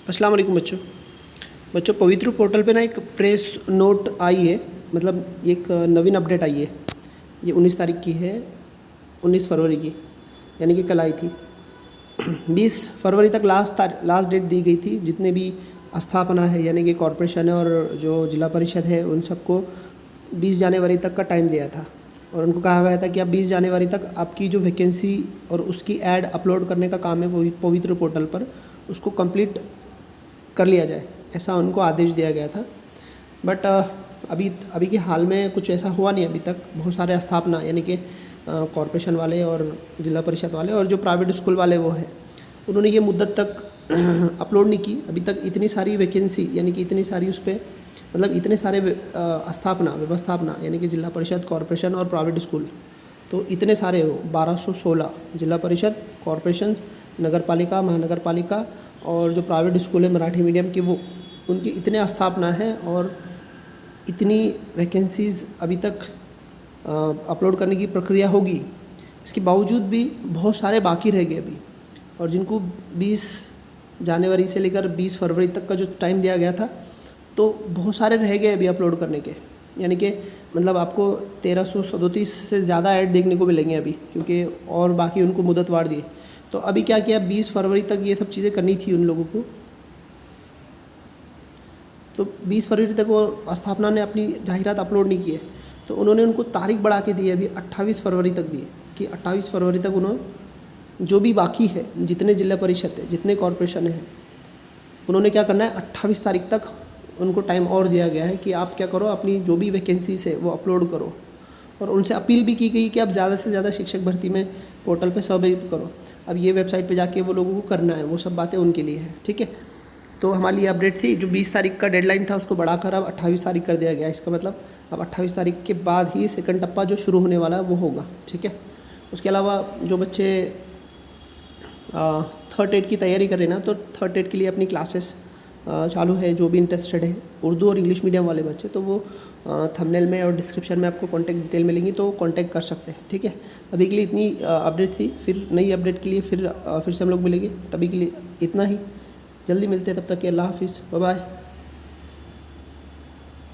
अस्सलाम वालेकुम बच्चों पवित्र पोर्टल पे ना एक प्रेस नोट आई है। मतलब एक नवीन अपडेट आई है। ये 19 तारीख की है, 19 फरवरी की, यानी कि कल आई थी। 20 फरवरी तक लास्ट डेट दी गई थी। जितने भी स्थापना है यानी कि कॉरपोरेशन है और जो जिला परिषद है उन सबको 20 जनवरी तक का टाइम दिया था और उनको कहा गया था कि आप 20 जनवरी तक आपकी जो वैकेंसी और उसकी ऐड अपलोड करने का काम है पवित्र पोर्टल पर, उसको कंप्लीट कर लिया जाए, ऐसा उनको आदेश दिया गया था। बट अभी के हाल में कुछ ऐसा हुआ नहीं अभी तक। बहुत सारे स्थापना यानी कि कॉरपोरेशन वाले और जिला परिषद वाले और जो प्राइवेट स्कूल वाले वो है, उन्होंने ये मुद्दत तक अपलोड नहीं की अभी तक। इतनी सारी वैकेंसी यानी कि इतनी सारी उस पर मतलब इतने सारे व्यवस्थापना यानी कि जिला परिषद, कॉरपोरेशन और प्राइवेट स्कूल, तो इतने सारे हो 1216 जिला परिषद, कॉरपोरेशंस, नगर पालिका, महानगर पालिका और जो प्राइवेट स्कूल है मराठी मीडियम के, वो उनकी इतने स्थापना है और इतनी वैकेंसीज़ अभी तक अपलोड करने की प्रक्रिया होगी। इसके बावजूद भी बहुत सारे बाकी रह गए अभी, और जिनको 20 जनवरी से लेकर 20 फरवरी तक का जो टाइम दिया गया था, तो बहुत सारे रह गए अभी अपलोड करने के। यानी कि मतलब आपको 1337 से ज़्यादा ऐड देखने को मिलेंगे अभी, क्योंकि और बाकी उनको मुदत वार दी। तो अभी क्या किया, 20 फरवरी तक ये सब चीज़ें करनी थी उन लोगों को। तो 20 फरवरी तक वो स्थापना ने अपनी जाहिरात अपलोड नहीं की है, तो उन्होंने उनको तारीख बढ़ा के दी है अभी 28 फरवरी तक दी है कि 28 फरवरी तक उन्होंने जो भी बाकी है, जितने जिला परिषद है, जितने कॉरपोरेशन है, उन्होंने क्या करना है 28 तारीख तक उनको टाइम और दिया गया है कि आप क्या करो, अपनी जो भी वैकेंसीज है वो अपलोड करो। और उनसे अपील भी की गई कि आप ज़्यादा से ज़्यादा शिक्षक भर्ती में पोर्टल पे सर्वे करो। अब ये वेबसाइट पे जाके वो लोगों को करना है, वो सब बातें उनके लिए है, ठीक है। तो हमारी ये अपडेट थी। जो 20 तारीख का डेडलाइन था उसको बढ़ाकर अब 28 तारीख कर दिया गया। इसका मतलब अब 28 तारीख के बाद ही सेकंड टप्पा जो शुरू होने वाला है वो होगा, ठीक है। उसके अलावा जो बच्चे थर्ड एड की तैयारी कर रहे हैं ना, तो थर्ड एड के लिए अपनी क्लासेस चालू है। जो भी इंटरेस्टेड है उर्दू और इंग्लिश मीडियम वाले बच्चे, तो वो थंबनेल में और डिस्क्रिप्शन में आपको कॉन्टैक्ट डिटेल मिलेंगी, तो कांटेक्ट कर सकते हैं, ठीक है। अभी के लिए इतनी अपडेट थी। फिर नई अपडेट के लिए फिर से हम लोग मिलेंगे। तभी के लिए इतना ही। जल्दी मिलते हैं, तब तक के अल्लाह हाफिज़, बाय बाय।